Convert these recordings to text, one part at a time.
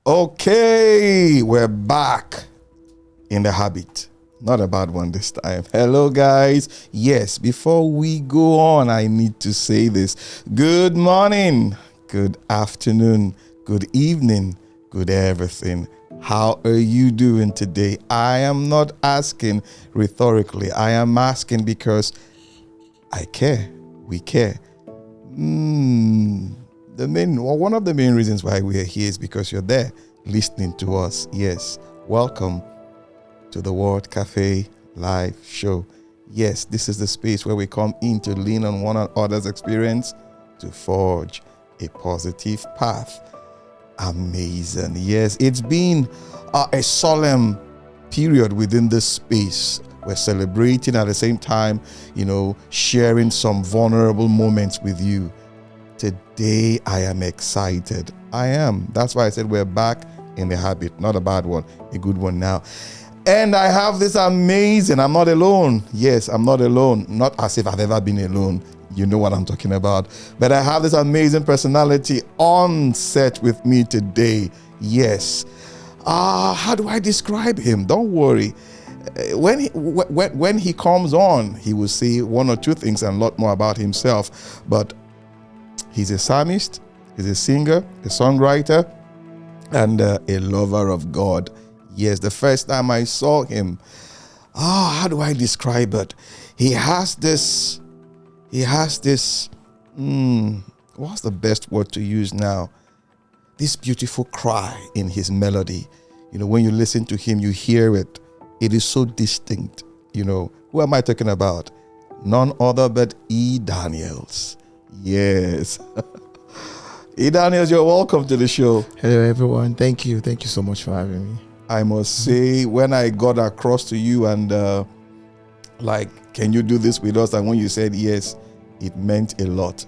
Okay, we're back in the habit. Not a bad one this time. Hello, guys. Yes, before we go on, I need to say this. Good morning, good afternoon, good evening, good everything. How are you doing today? I am not asking rhetorically. I am asking because I care. We care. One of the main reasons why we are here is because you're there listening to us. Yes, welcome to the World Cafe live show. Yes, this is the space where we come in to lean on one another's experience to forge a positive path. Amazing. Yes, it's been a solemn period within this space. We're celebrating at the same time, sharing some vulnerable moments with you. Today, I am excited. I am. That's why I said we're back in the habit. Not a bad one, a good one now. And I have this amazing, I'm not alone. Yes, I'm not alone. Not as if I've ever been alone. You know what I'm talking about. But I have this amazing personality on set with me today. Yes. How do I describe him? Don't worry. When he comes on, he will say one or two things and a lot more about himself. But he's a psalmist, he's a singer, a songwriter, and a lover of God. Yes, the first time I saw him, how do I describe it? He has this, what's the best word to use now? This beautiful cry in his melody. When you listen to him, you hear it. It is so distinct. Who am I talking about? None other but E. Daniels. Yes. E. Daniels, you're welcome to the show. Hello, everyone. Thank you. Thank you so much for having me. I must say, when I got across to you and can you do this with us? And when you said yes, it meant a lot.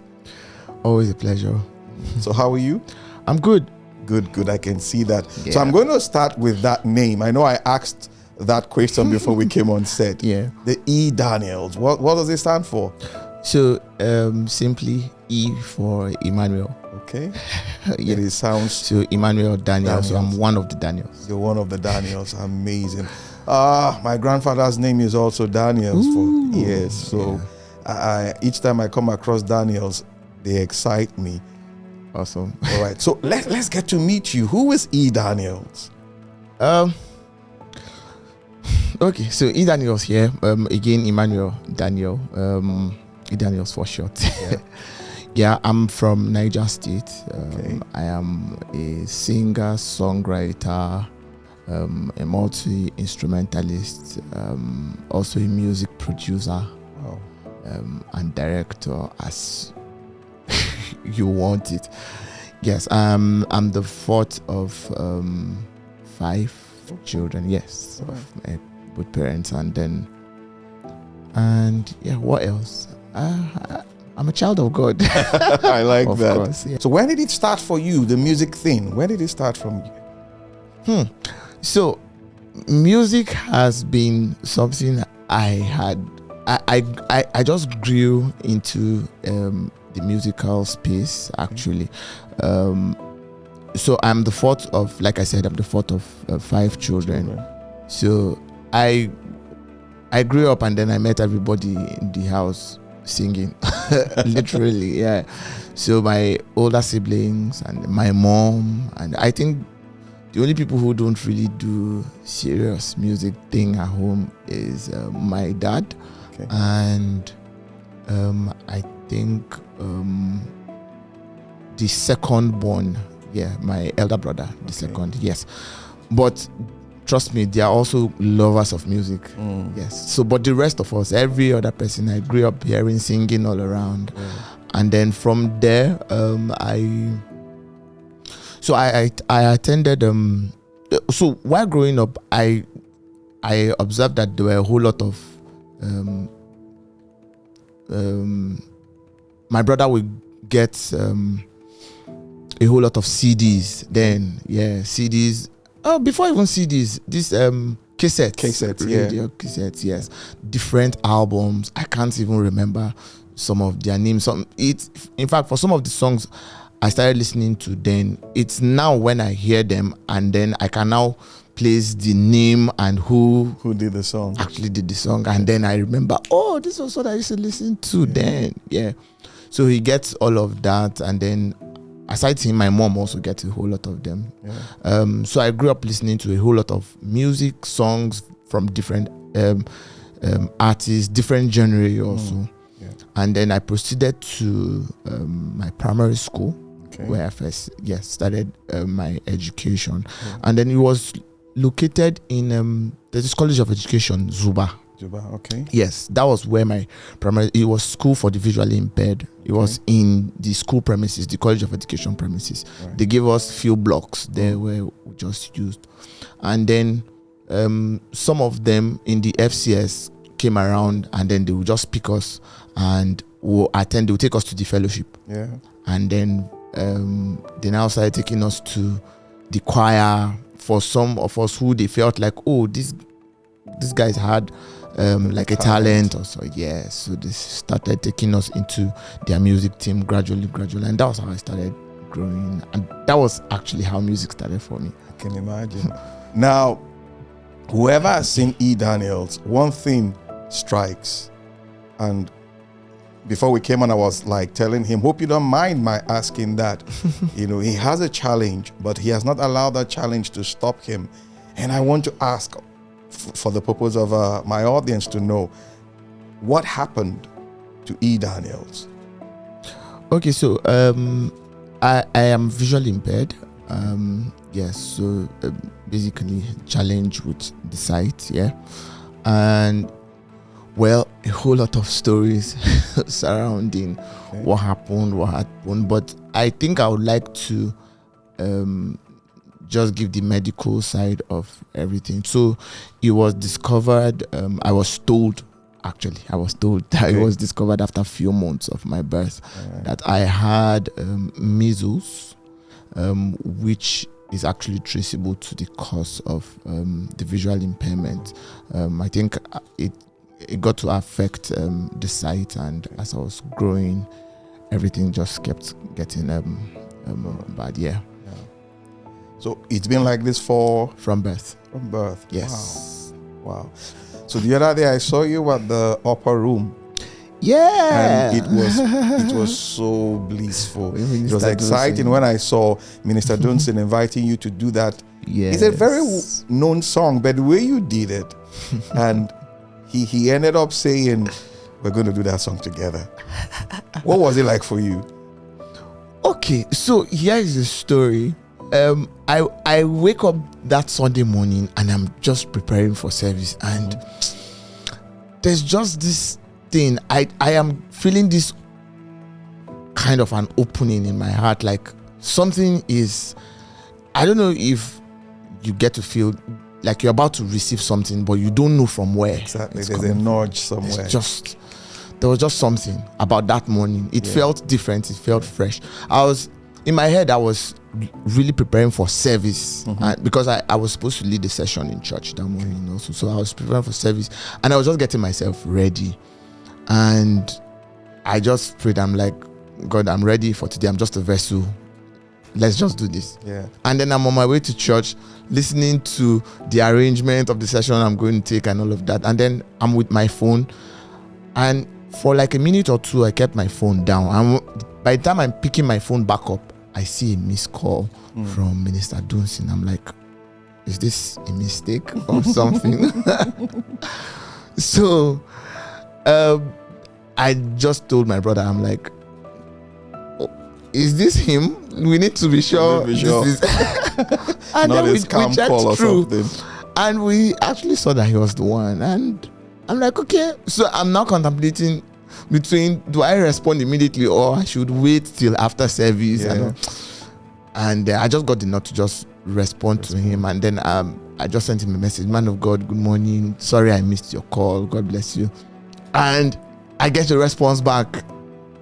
Always a pleasure. So how are you? I'm good. Good. I can see that. Yeah. So I'm going to start with that name. I know I asked that question before we came on set. Yeah. The E. Daniels. What does it stand for? So simply E for Emmanuel. Okay. Yeah. It sounds. So Emmanuel Daniels. So I'm one of the Daniels. You're one of the Daniels. Amazing. My grandfather's name is also Daniels. Ooh, yes. So I each time I come across Daniels, they excite me. Awesome. All right. So let's get to meet you. Who is E. Daniels? Okay. So E. Daniels here. Again, Emmanuel Daniel. E. Daniels for short. Yeah. Yeah, I'm from Niger State. Okay. I am a singer, songwriter, a multi-instrumentalist, also a music producer, Wow. and director, as you want it. Yes, I'm the fourth of 5 children. Yes, Wow. of both parents, and what else? I'm a child of God. I like of that. Course, yeah. So when did it start for you, the music thing? When did it start from you? So music has been something I just grew into the musical space, actually. So I'm the fourth of, like I said, I'm the fourth of 5 children. So I grew up and then I met everybody in the house singing. Literally, yeah. So my older siblings and my mom, and I think the only people who don't really do serious music thing at home is my dad. Okay. And I think the second born, my elder brother, the second, yes. But trust me, they are also lovers of music. Yes. So, but the rest of us, every other person, I grew up hearing singing all around. And then from there, I attended. So while growing up, I observed that there were a whole lot of my brother would get a whole lot of CDs. Then CDs. Oh, before even CDs, this cassettes, radio cassettes, yes, different albums. I can't even remember some of their names. In fact, for some of the songs, I started listening to then. It's now when I hear them, and then I can now place the name and who did the song. Actually did the song. And then I remember, oh, this was what I used to listen to then. Yeah. So he gets all of that. And then aside him, my mom also gets a whole lot of them. Yeah. So I grew up listening to a whole lot of music, songs from different artists, different genre also. Yeah. And then I proceeded to my primary school, where I first started my education. Yeah. And then it was located in there's this College of Education, Zuba. Okay. Yes, that was where my primary. It was school for the visually impaired. It was in the school premises, the College of Education premises. Right. They gave us few blocks there where we just used, and then some of them in the FCS came around, and then they would just pick us and we'll attend. They would take us to the fellowship. Yeah, and then they now started taking us to the choir. For some of us who they felt like, oh, these guys had like a talent or so. Yeah, so they started taking us into their music team gradually. And that was how I started growing. And that was actually how music started for me. I can imagine. Now, whoever has seen E. Daniels, one thing strikes. And before we came on, I was like telling him, hope you don't mind my asking that. He has a challenge, but he has not allowed that challenge to stop him. And I want to ask, for the purpose of my audience to know, what happened to E. Daniels? Okay, so I am visually impaired. Yes, so basically challenge with the sight, yeah. And well, a whole lot of stories surrounding what happened. But I think I would like to just give the medical side of everything. So it was discovered, I was told that it was discovered after a few months of my birth that I had measles, which is actually traceable to the cause of the visual impairment. I think it got to affect the sight, and as I was growing, everything just kept getting bad. Yeah. So it's been like this from birth. From birth. Yes. Wow. So the other day I saw you at the upper room. Yeah. And it was so blissful. It was exciting when I saw Minister Dunson inviting you to do that. Yes. It's a very known song, but the way you did it, and he ended up saying, we're going to do that song together. What was it like for you? Okay, so here is the story. I wake up that Sunday morning and I'm just preparing for service, and there's just this thing. I am feeling this kind of an opening in my heart, like something is, I don't know if you get to feel like you're about to receive something, but you don't know from where. Exactly. There's a nudge somewhere. There was just something about that morning. It felt different. It felt fresh. In my head, I was really preparing for service because I was supposed to lead the session in church that morning also. So I was preparing for service, and I was just getting myself ready. And I just prayed. I'm like, God, I'm ready for today. I'm just a vessel. Let's just do this. Yeah. And then I'm on my way to church, listening to the arrangement of the session I'm going to take and all of that. And then I'm with my phone, and for like a minute or two, I kept my phone down. And by the time I'm picking my phone back up, I see a missed call from Minister Dunson. I'm like, is this a mistake or something? So I just told my brother, I'm like, is this him? We need to be sure. This is and not his scam call or something. And we actually saw that he was the one. And I'm like, okay. So I'm now contemplating between, do I respond immediately or I should wait till after service? Yeah. And I just got the nod to just respond to him. And then I just sent him a message, man of God, good morning. Sorry I missed your call. God bless you. And I get a response back.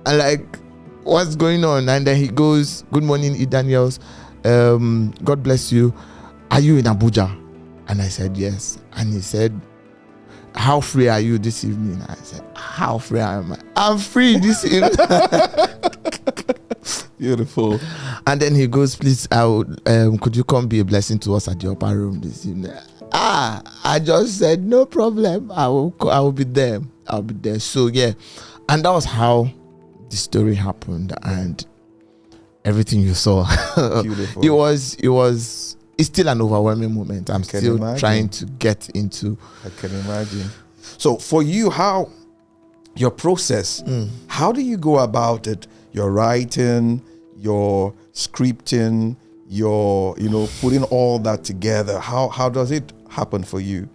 And like, what's going on? And then he goes, good morning, E. Daniels. God bless you. Are you in Abuja? And I said, yes. And he said, how free are you this evening? I said, how free am I? I'm free this evening. Beautiful. And then he goes, please, could you come be a blessing to us at the upper room this evening? I just said, no problem. I will be there. I'll be there. So yeah. And that was how the story happened and everything you saw. Beautiful. It's still an overwhelming moment. I'm still trying to get into. I can imagine. So for you, how your process, how do you go about it? Your writing, your scripting, your, putting all that together. How does it happen for you?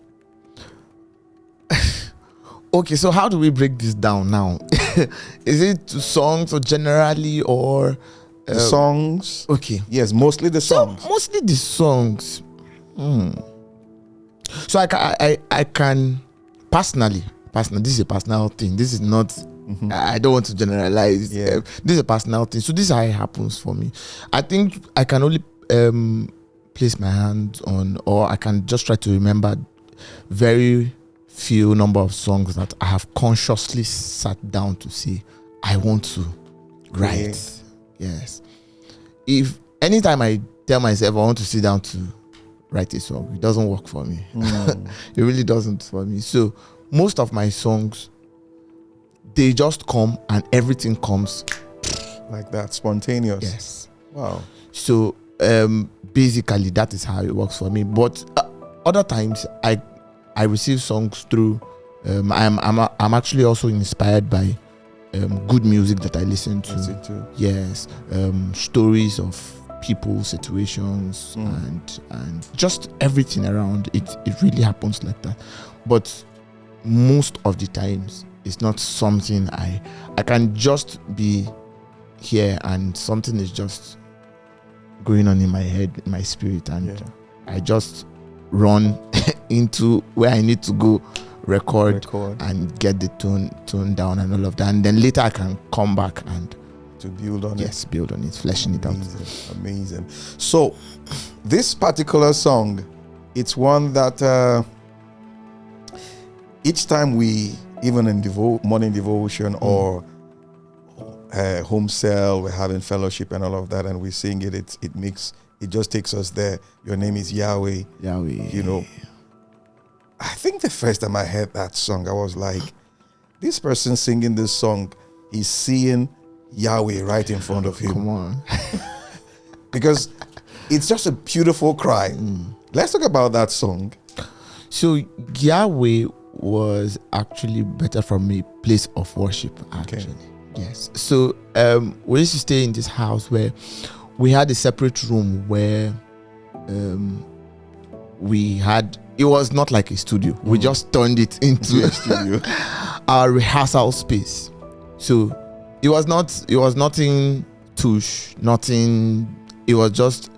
Okay, so how do we break this down now? Is it songs or generally or the songs? Okay. Yes, mostly the songs. So mostly the songs. So I can personally, this is a personal thing. This is not. I don't want to generalize. Yeah. This is a personal thing. So this is how it happens for me. I think I can only place my hands on, or I can just try to remember very few number of songs that I have consciously sat down to say I want to write. Yes. If anytime I tell myself I want to sit down to write a song, it doesn't work for me. It really doesn't for me. So most of my songs, they just come and everything comes like that, spontaneous. Yes. Wow. So basically that is how it works for me. But other times I receive songs through. I'm actually also inspired by good music that I listen to. Yes, stories of people, situations, and just everything around it. It really happens like that. But most of the times, it's not something I can just be here and something is just going on in my head, in my spirit, and I just run into where I need to go, record and get the tone down and all of that, and then later I can come back and to build on it. Yes, build on it, fleshing it out. Amazing. So this particular song, it's one that each time we, even in morning devotion or home cell, we're having fellowship and all of that, and we sing it, it just takes us there. Your name is Yahweh. Yahweh. I think the first time I heard that song, I was like, this person singing this song, he's seeing Yahweh right in front of him. Come on. Because it's just a beautiful cry. Let's talk about that song. So Yahweh was actually better from a place of worship, actually. Okay. Yes. So we used to stay in this house where we had a separate room where we had, it was not like a studio. We just turned it into a studio. Our rehearsal space. So it was nothing touche, nothing. It was just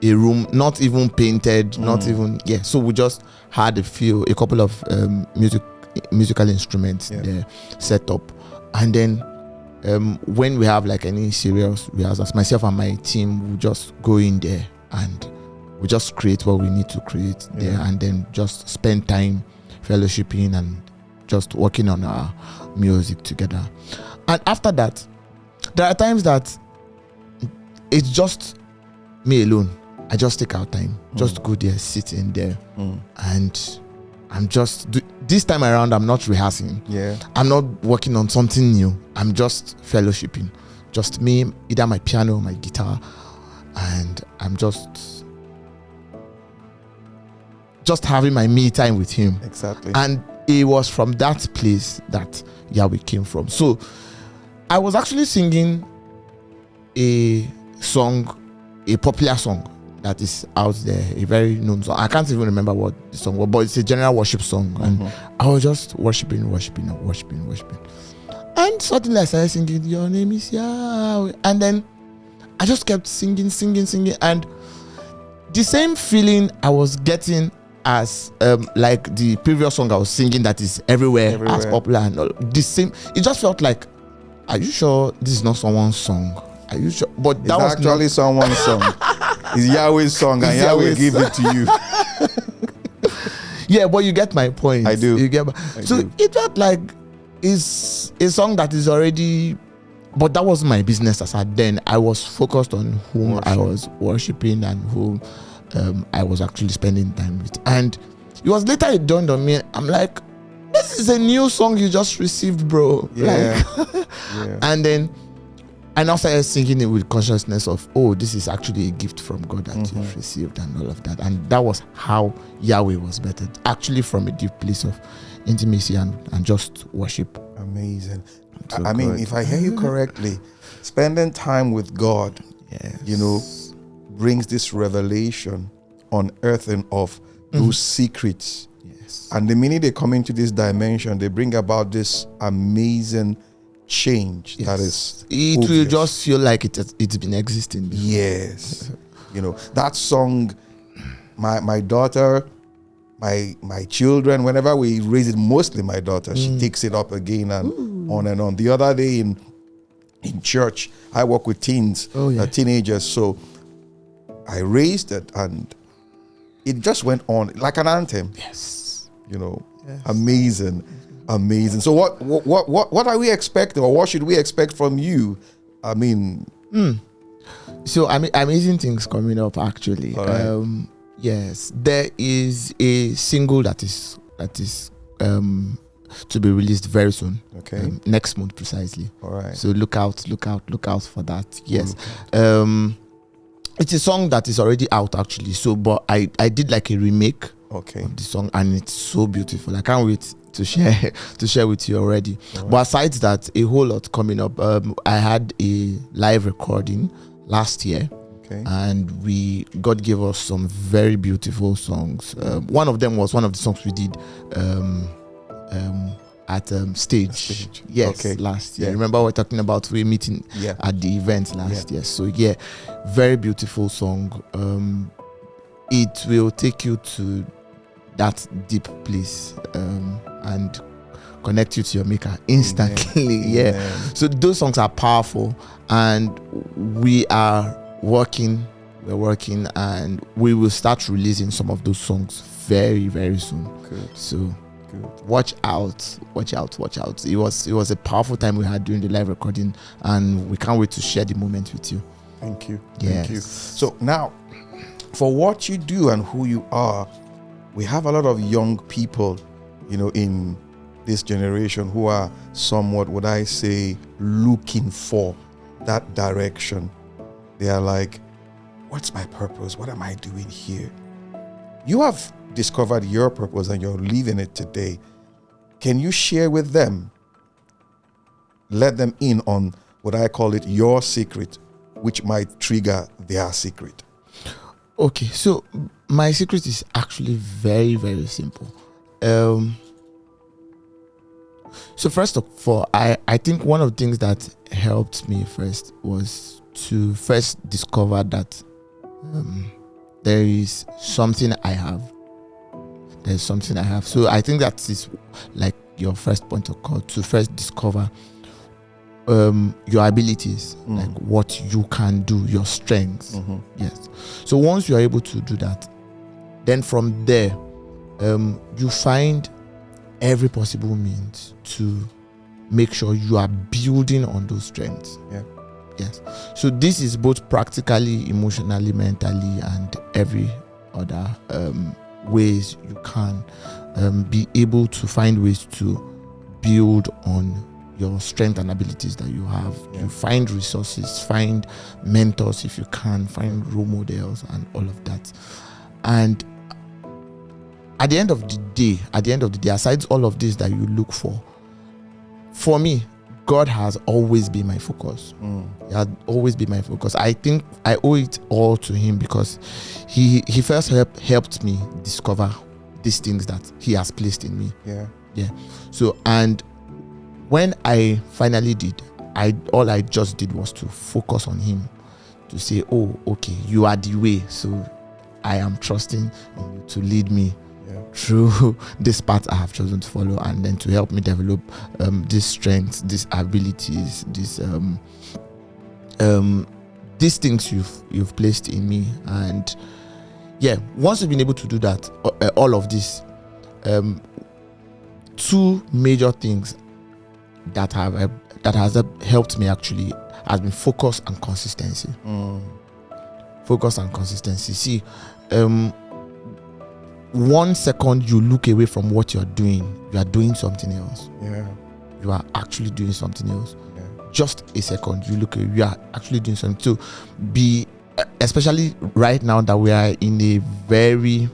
a room, not even painted, not even, so we just had a couple of musical instruments there set up. And then when we have like any serious rehearsals, myself and my team will just go in there and we just create what we need to create there, and then just spend time fellowshipping and just working on our music together. And after that, there are times that it's just me alone. I just take out time, just go there, sit in there, and I'm just this time around. I'm not rehearsing. I'm not working on something new. I'm just fellowshipping, just me, either my piano, my guitar, and I'm just having my me time with him. Exactly. And it was from that place that Yahweh came from. So I was actually singing a song, a popular song that is out there, a very known song. I can't even remember what the song was, but it's a general worship song. And I was just worshiping. And suddenly I started singing, your name is Yahweh. And then I just kept singing. And the same feeling I was getting as like the previous song I was singing that is everywhere. As popular and all, the same, it just felt like, are you sure this is not someone's song? Are you sure? But that was actually someone's song. It's Yahweh's song, and Yahweh give it to you. Yeah, but you get my point. I do. You get it felt like it's a song that is already but that wasn't my business as at then. I was focused on whom I Worship. was worshiping and whom I was actually spending time with. And it was later it dawned on me. I'm like, this is a new song you just received, bro. Yeah. Like, Yeah. and then I now started singing it with consciousness of, oh, this is actually a gift from God that you've received and all of that. And that was how Yahweh was bettered, actually from a deep place of intimacy and just worship. Amazing. So I mean, God. if I hear you correctly, spending time with God, Yes. brings this revelation, unearthing of those secrets. Yes. And the minute they come into this dimension, they bring about this amazing change that is It will obvious. just feel like it's been existing. Yes. That song, my daughter, my children, whenever we raise it, mostly my daughter, she takes it up again and on and on. The other day in church, I work with teens, teenagers, so I raised it and it just went on like an anthem. Yes. Amazing. So what are we expecting, or what should we expect from you? I mean, So amazing things coming up actually. All right. Yes, there is a single that is to be released very soon. Okay. Next month precisely. All right. So look out for that. Yes. It's a song that is already out actually. So but I did like a remake Okay. of the song and it's so beautiful. I can't wait to share with you already. All right. But aside that, a whole lot coming up. I had a live recording last year. Okay. And God gave us some very beautiful songs. One of them was one of the songs we did at stage. Yes, Okay. last year. Yeah. Remember we were talking about we meeting Yeah. at the event last year. So yeah, very beautiful song. It will take you to that deep place and connect you to your maker instantly. Amen. Yeah. Amen. So those songs are powerful and we're working and we will start releasing some of those songs very, very soon. Good. So Good. watch out. It was a powerful time we had during the live recording and we can't wait to share the moment with you. Thank you. Yes. Thank you. So now, for what you do and who you are, we have a lot of young people, in this generation who are somewhat, would I say, looking for that direction. They are like, what's my purpose? What am I doing here? You have discovered your purpose and you're living it today. Can you share with them? Let them in on what I call it, your secret, which might trigger their secret. Okay, so my secret is actually very, very simple. So first of all, I think one of the things that helped me first was to first discover that there is something I have. There's something I have. So I think that is like your first point of call, to first discover your abilities, like what you can do, your strengths. Yes. So once you are able to do that, then from there, you find every possible means to make sure you are building on those strengths. Yeah. Yes. So this is both practically, emotionally, mentally, and every other ways you can be able to find ways to build on your strength and abilities that you have. Yeah. You find resources, find mentors if you can, find role models and all of that. And at the end of the day, aside all of this that you look for me, God has always been my focus. He had always been my focus. I think I owe it all to him because he first helped me discover these things that he has placed in me. Yeah. So, and when I finally did, all I just did was to focus on him, to say, oh, okay, you are the way. So I am trusting in you to lead me through this path I have chosen to follow, and then to help me develop these strengths, these abilities, these things you've placed in me. And yeah, once you've been able to do that, all of this, two major things that have that has helped me actually has been focus and consistency. Focus and consistency. See, 1 second you look away from what you're doing, you are doing something else. Yeah. You are actually doing something else. Yeah. Just a second you look away, you are actually doing something. So be, especially right now that we are in a very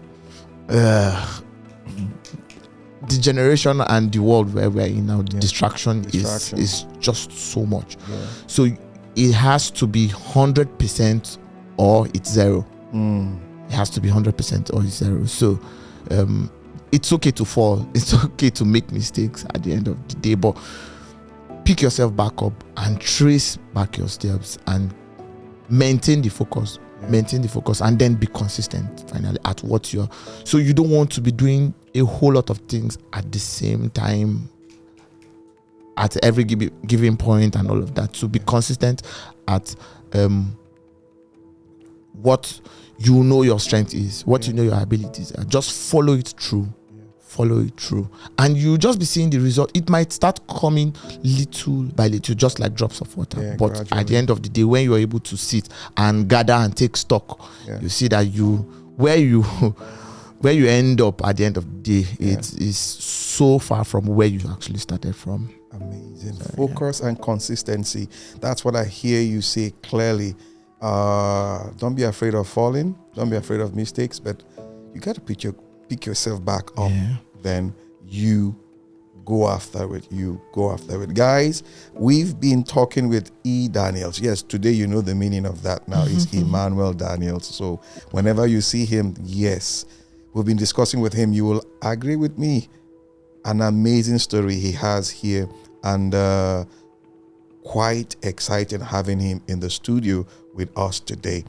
the generation and the world where we're in now, the distraction is just so much. Yeah. So it has to be 100% or it's zero. It has to be 100% or it's zero. So it's okay to fall. It's okay to make mistakes at the end of the day, but pick yourself back up and trace back your steps and maintain the focus. Maintain the focus and then be consistent finally at what you're. So you don't want to be doing a whole lot of things at the same time at every given point and all of that. So be consistent at what you know your strength is, what you know your abilities are. Just follow it through. Follow it through, and you just be seeing the result. It might start coming little by little, just like drops of water. But gradually, at the end of the day, when you are able to sit and gather and take stock, you see that where you end up at the end of the day, it is so far from where you actually started from. Amazing. Focus and consistency. That's what I hear you say clearly. Don't be afraid of falling. Don't be afraid of mistakes, but you got to pick yourself back up. Then you go after it. Guys, we've been talking with E. Daniels. Yes, today you know the meaning of that now. It's Emmanuel Daniels. So whenever you see him, yes, we've been discussing with him. You will agree with me. An amazing story he has here, and quite excited having him in the studio with us today.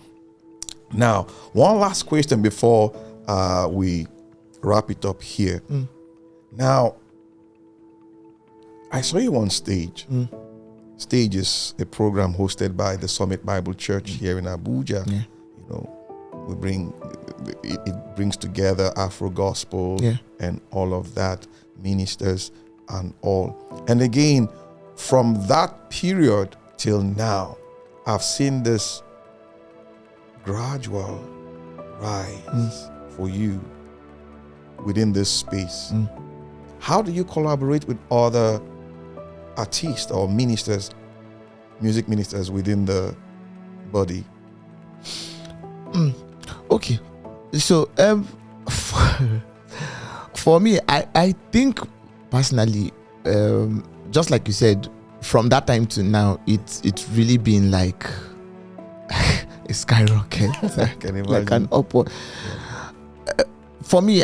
Now, one last question before we wrap it up here. Now, I saw you on stage. Stage is a program hosted by the Summit Bible Church here in Abuja. You know, it brings together Afro gospel and all of that, ministers and all. And again, from that period till now, I've seen this gradual rise for you within this space. How do you collaborate with other artists or ministers, music ministers within the body? Okay, so for me, I think personally, just like you said, from that time to now, it's really been like a skyrocket. I can imagine. Like an upward. For me,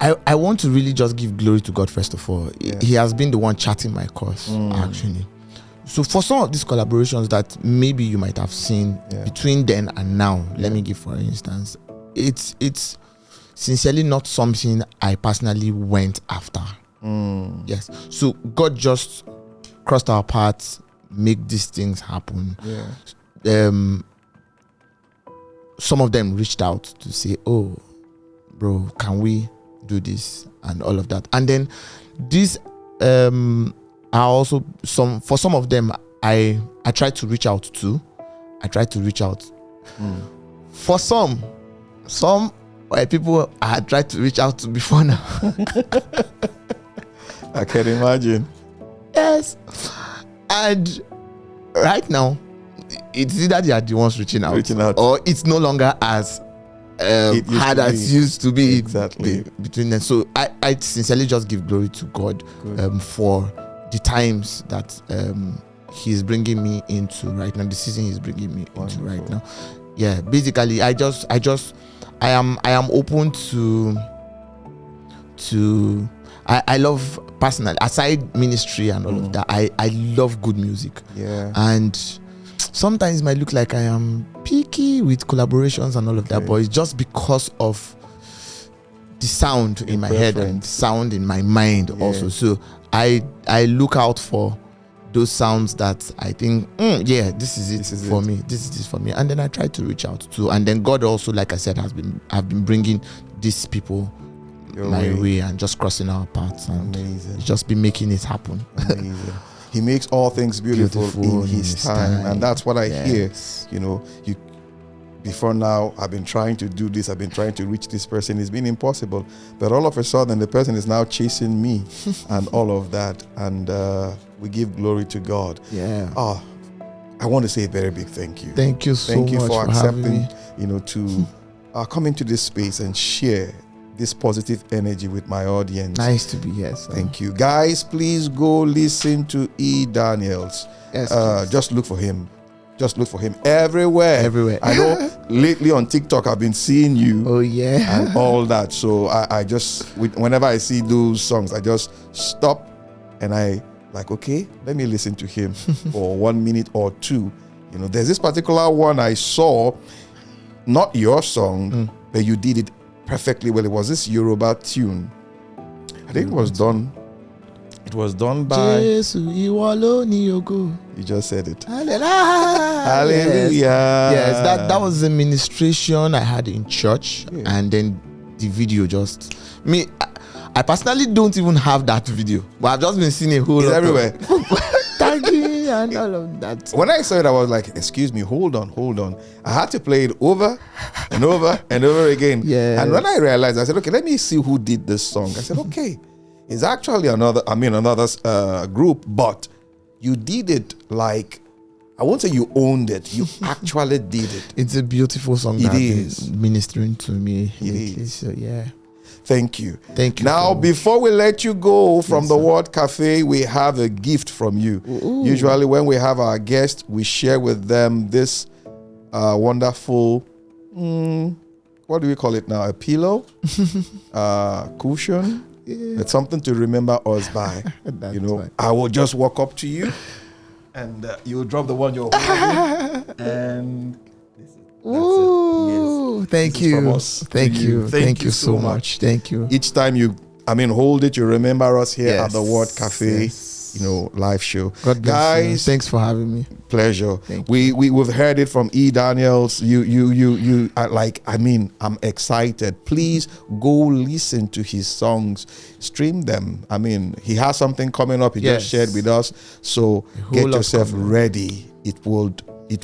I want to really just give glory to God first of all. He has been the one charting my course, actually. So for some of these collaborations that maybe you might have seen between then and now, let me give for instance, it's sincerely not something I personally went after. Yes. So God just crossed our paths, make these things happen. Some of them reached out to say, "Oh, bro, can we do this?" and all of that. And then these are also for some of them I tried to reach out to. For some people I had tried to reach out to before now. I can imagine. Yes. And right now it's either they are the ones reaching out. Or it's no longer as hard as used to be. Exactly. Between them. So I sincerely just give glory to God for the times that He's bringing me into right now, the season He's bringing me into right now. Yeah, basically I am open to I love personally, aside ministry and all of that, I love good music. And sometimes it might look like I am picky with collaborations and all of that, but it's just because of the sound in my head and sound in my mind also. So I look out for those sounds that I think, this is it for me. This is it for me. And then I try to reach out to, and then God also, like I said, have been bringing these people my way and just crossing our paths and just be making it happen. Amazing. He makes all things beautiful in His time. And that's what I hear. You know, before now, I've been trying to do this. I've been trying to reach this person. It's been impossible. But all of a sudden, the person is now chasing me and all of that. And we give glory to God. Yeah. Oh, I want to say a very big thank you. Thank you so much. Thank you for accepting, me. To come into this space and share this positive energy with my audience. Nice to be here. Thank you. Guys, please go listen to E. Daniels. Yes, just look for him. Just look for him everywhere. Everywhere. I know lately on TikTok I've been seeing you. Oh yeah. And all that. So I just, whenever I see those songs, I just stop and I like, okay, let me listen to him for 1 minute or two. You know, there's this particular one I saw, not your song, but you did it perfectly well. It was this Yoruba tune. I think it was done. It was done by. You just said it. Hallelujah. Yes, that was the ministration I had in church, and then the video just me. I personally don't even have that video, but I've just been seeing a whole lot everywhere. Thank you and all of that. When I saw it, I was like, "Excuse me, hold on." I had to play it over and over and over again. Yeah. And when I realized, I said, "Okay, let me see who did this song." I said, "Okay, it's actually another group, but you did it like." I won't say you owned it. You actually did it. It's a beautiful song. It is ministering to me. It is. So yeah. Thank you. Thank you. Now, before we let you go from the Word Cafe, we have a gift from you. Ooh. Usually, when we have our guests, we share with them this wonderful, what do we call it now? A pillow, cushion. Yeah. It's something to remember us by. Right. I will just walk up to you, and you'll drop the one you're holding, and. Ooh, yes. Thank you so much. Thank you. Each time hold it, you remember us here at the Word Cafe, live show. God bless guys. You. Thanks for having me. Pleasure. We've heard it from E. Daniels. I'm excited. Please go listen to his songs, stream them. He has something coming up. He just shared with us. So get yourself ready. It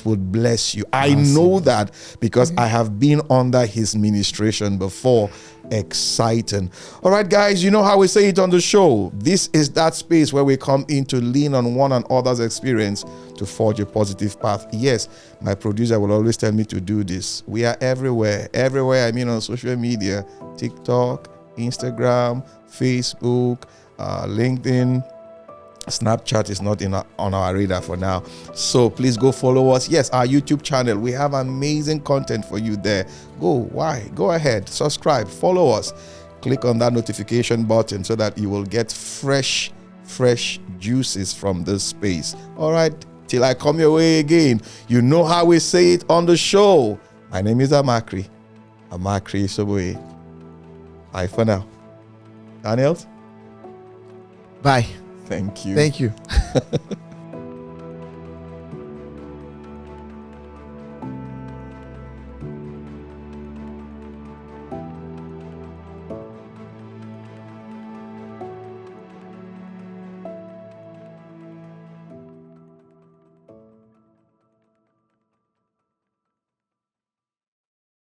would bless you. I know that because I have been under his ministration before. Exciting. All right, guys, you know how we say it on the show. This is that space where we come in to lean on one another's experience to forge a positive path. Yes, my producer will always tell me to do this. We are everywhere. Everywhere, on social media, TikTok, Instagram, Facebook, LinkedIn. Snapchat is not on our radar for now. So please go follow us. Yes, our YouTube channel. We have amazing content for you there. Go ahead, subscribe, follow us. Click on that notification button so that you will get fresh juices from this space. All right, till I come your way again. You know how we say it on the show. My name is Amakri Soboe. Bye for now. Daniels? Bye. Thank you. Thank you.